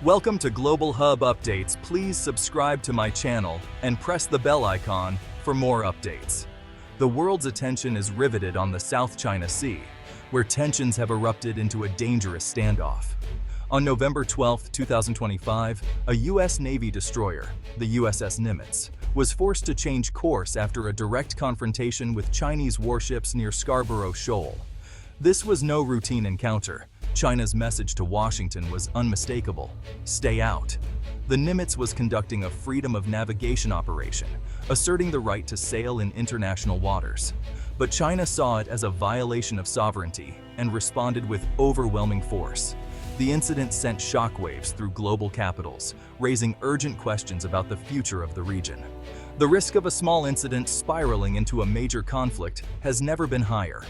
Welcome to Global Hub Updates. Please subscribe to my channel and press the bell icon for more updates. The world's attention is riveted on the South China Sea, where tensions have erupted into a dangerous standoff. On November 12, 2025, a U.S. Navy destroyer, the USS Nimitz, was forced to change course after a direct confrontation with Chinese warships near Scarborough Shoal. This was no routine encounter. China's message to Washington was unmistakable: stay out. The Nimitz was conducting a freedom of navigation operation, asserting the right to sail in international waters. But China saw it as a violation of sovereignty and responded with overwhelming force. The incident sent shockwaves through global capitals, raising urgent questions about the future of the region. The risk of a small incident spiraling into a major conflict has never been higher.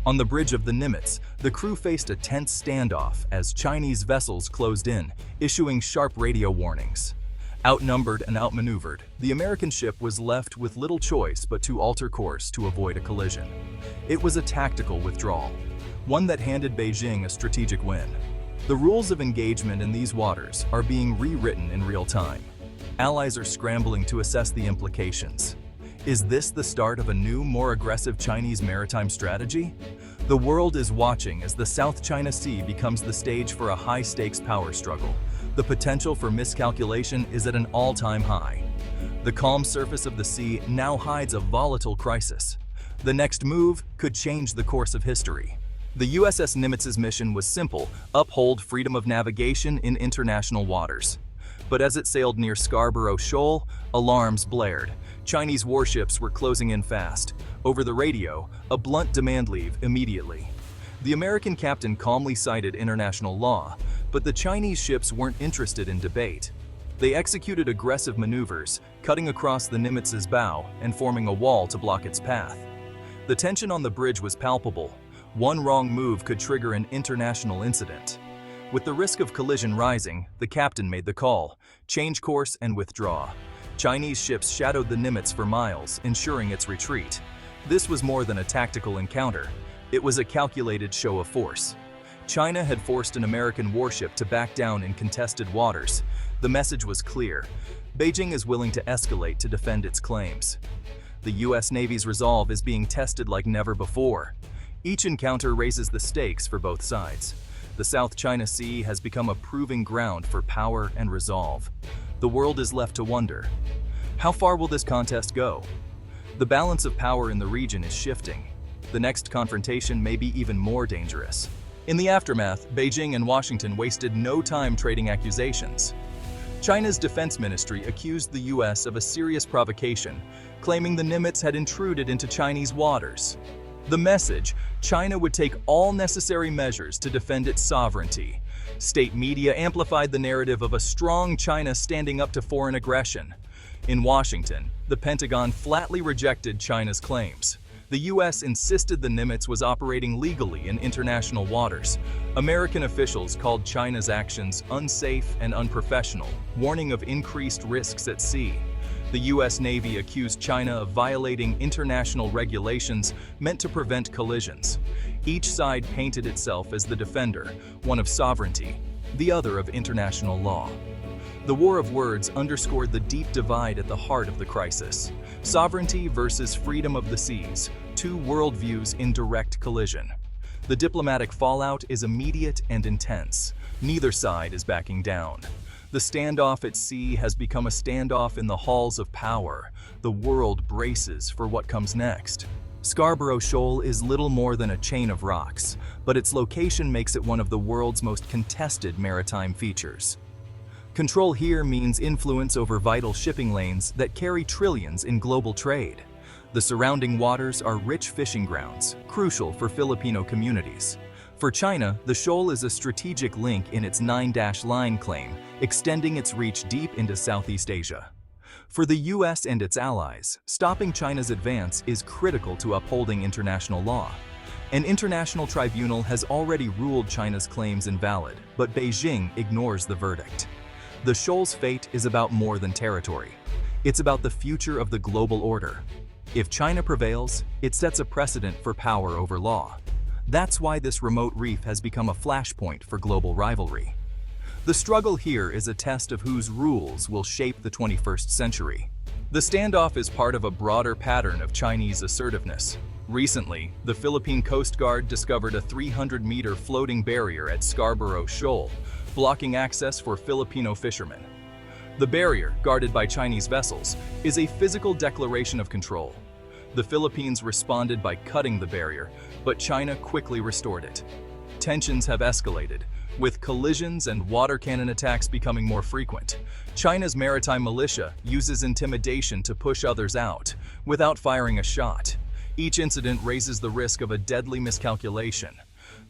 On the bridge of the Nimitz, the crew faced a tense standoff as Chinese vessels closed in, issuing sharp radio warnings. Outnumbered and outmaneuvered, the American ship was left with little choice but to alter course to avoid a collision. It was a tactical withdrawal, one that handed Beijing a strategic win. The rules of engagement in these waters are being rewritten in real time. Allies are scrambling to assess the implications. Is this the start of a new, more aggressive Chinese maritime strategy? The world is watching as the South China Sea becomes the stage for a high-stakes power struggle. The potential for miscalculation is at an all-time high. The calm surface of the sea now hides a volatile crisis. The next move could change the course of history. The USS Nimitz's mission was simple: uphold freedom of navigation in international waters. But as it sailed near Scarborough Shoal, alarms blared. Chinese warships were closing in fast. Over the radio, a blunt demand: leave immediately. The American captain calmly cited international law, but the Chinese ships weren't interested in debate. They executed aggressive maneuvers, cutting across the Nimitz's bow and forming a wall to block its path. The tension on the bridge was palpable. One wrong move could trigger an international incident. With the risk of collision rising, the captain made the call: change course and withdraw. Chinese ships shadowed the Nimitz for miles, ensuring its retreat. This was more than a tactical encounter. It was a calculated show of force. China had forced an American warship to back down in contested waters. The message was clear: Beijing is willing to escalate to defend its claims. The U.S. Navy's resolve is being tested like never before. Each encounter raises the stakes for both sides. The South China Sea has become a proving ground for power and resolve. The world is left to wonder: how far will this contest go? The balance of power in the region is shifting. The next confrontation may be even more dangerous. In the aftermath, Beijing and Washington wasted no time trading accusations. China's defense ministry accused the U.S. of a serious provocation, claiming the Nimitz had intruded into Chinese waters. The message: China would take all necessary measures to defend its sovereignty. State media amplified the narrative of a strong China standing up to foreign aggression. In Washington, the Pentagon flatly rejected China's claims. The U.S. insisted the Nimitz was operating legally in international waters. American officials called China's actions unsafe and unprofessional, warning of increased risks at sea. The U.S. Navy accused China of violating international regulations meant to prevent collisions. Each side painted itself as the defender, one of sovereignty, the other of international law. The war of words underscored the deep divide at the heart of the crisis: sovereignty versus freedom of the seas, two worldviews in direct collision. The diplomatic fallout is immediate and intense. Neither side is backing down. The standoff at sea has become a standoff in the halls of power. The world braces for what comes next. Scarborough Shoal is little more than a chain of rocks, but its location makes it one of the world's most contested maritime features. Control here means influence over vital shipping lanes that carry trillions in global trade. The surrounding waters are rich fishing grounds, crucial for Filipino communities. For China, the shoal is a strategic link in its 9-line claim, extending its reach deep into Southeast Asia. For the U.S. and its allies, stopping China's advance is critical to upholding international law. An international tribunal has already ruled China's claims invalid, but Beijing ignores the verdict. The shoal's fate is about more than territory. It's about the future of the global order. If China prevails, it sets a precedent for power over law. That's why this remote reef has become a flashpoint for global rivalry. The struggle here is a test of whose rules will shape the 21st century. The standoff is part of a broader pattern of Chinese assertiveness. Recently, the Philippine Coast Guard discovered a 300-meter floating barrier at Scarborough Shoal, blocking access for Filipino fishermen. The barrier, guarded by Chinese vessels, is a physical declaration of control. The Philippines responded by cutting the barrier, but China quickly restored it. Tensions have escalated, with collisions and water cannon attacks becoming more frequent. China's maritime militia uses intimidation to push others out, without firing a shot. Each incident raises the risk of a deadly miscalculation.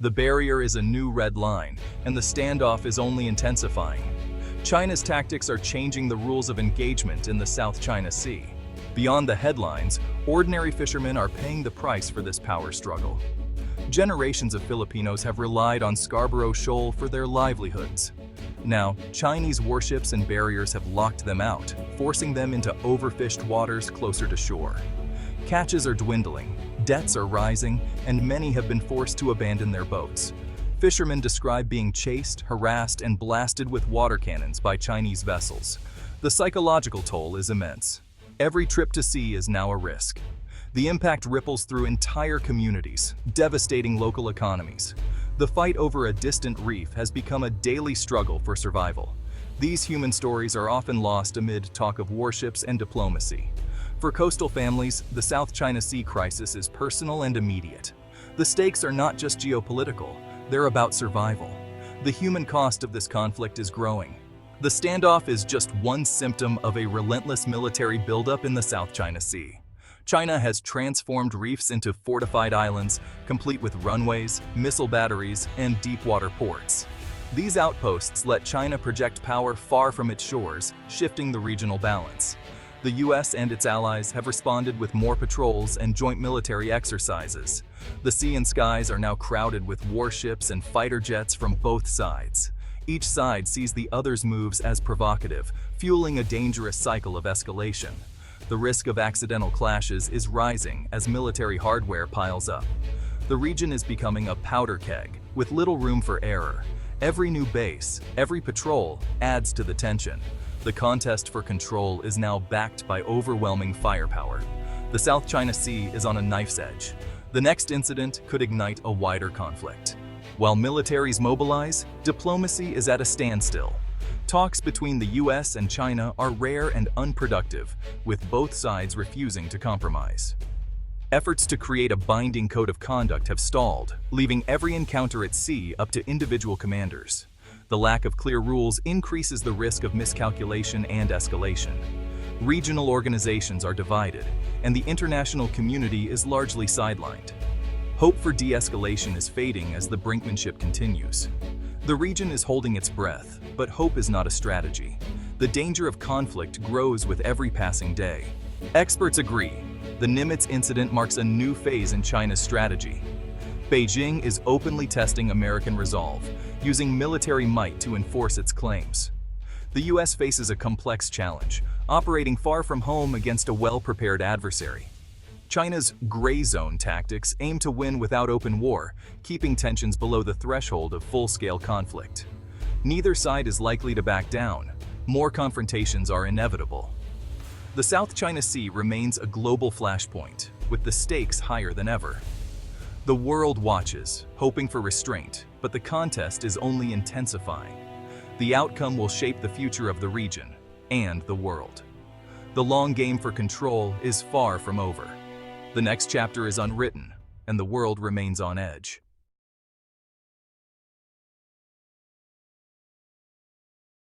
The barrier is a new red line, and the standoff is only intensifying. China's tactics are changing the rules of engagement in the South China Sea. Beyond the headlines, ordinary fishermen are paying the price for this power struggle. Generations of Filipinos have relied on Scarborough Shoal for their livelihoods. Now, Chinese warships and barriers have locked them out, forcing them into overfished waters closer to shore. Catches are dwindling, debts are rising, and many have been forced to abandon their boats. Fishermen describe being chased, harassed, and blasted with water cannons by Chinese vessels. The psychological toll is immense. Every trip to sea is now a risk. The impact ripples through entire communities, devastating local economies. The fight over a distant reef has become a daily struggle for survival. These human stories are often lost amid talk of warships and diplomacy. For coastal families, the South China Sea crisis is personal and immediate. The stakes are not just geopolitical, they're about survival. The human cost of this conflict is growing. The standoff is just one symptom of a relentless military buildup in the South China Sea. China has transformed reefs into fortified islands, complete with runways, missile batteries, and deep-water ports. These outposts let China project power far from its shores, shifting the regional balance. The U.S. and its allies have responded with more patrols and joint military exercises. The sea and skies are now crowded with warships and fighter jets from both sides. Each side sees the other's moves as provocative, fueling a dangerous cycle of escalation. The risk of accidental clashes is rising as military hardware piles up. The region is becoming a powder keg, with little room for error. Every new base, every patrol, adds to the tension. The contest for control is now backed by overwhelming firepower. The South China Sea is on a knife's edge. The next incident could ignite a wider conflict. While militaries mobilize, diplomacy is at a standstill. Talks between the U.S. and China are rare and unproductive, with both sides refusing to compromise. Efforts to create a binding code of conduct have stalled, leaving every encounter at sea up to individual commanders. The lack of clear rules increases the risk of miscalculation and escalation. Regional organizations are divided, and the international community is largely sidelined. Hope for de-escalation is fading as the brinkmanship continues. The region is holding its breath, but hope is not a strategy. The danger of conflict grows with every passing day. Experts agree, the Nimitz incident marks a new phase in China's strategy. Beijing is openly testing American resolve, using military might to enforce its claims. The U.S. faces a complex challenge, operating far from home against a well-prepared adversary. China's gray zone tactics aim to win without open war, keeping tensions below the threshold of full-scale conflict. Neither side is likely to back down. More confrontations are inevitable. The South China Sea remains a global flashpoint, with the stakes higher than ever. The world watches, hoping for restraint, but the contest is only intensifying. The outcome will shape the future of the region and the world. The long game for control is far from over. The next chapter is unwritten, and the world remains on edge.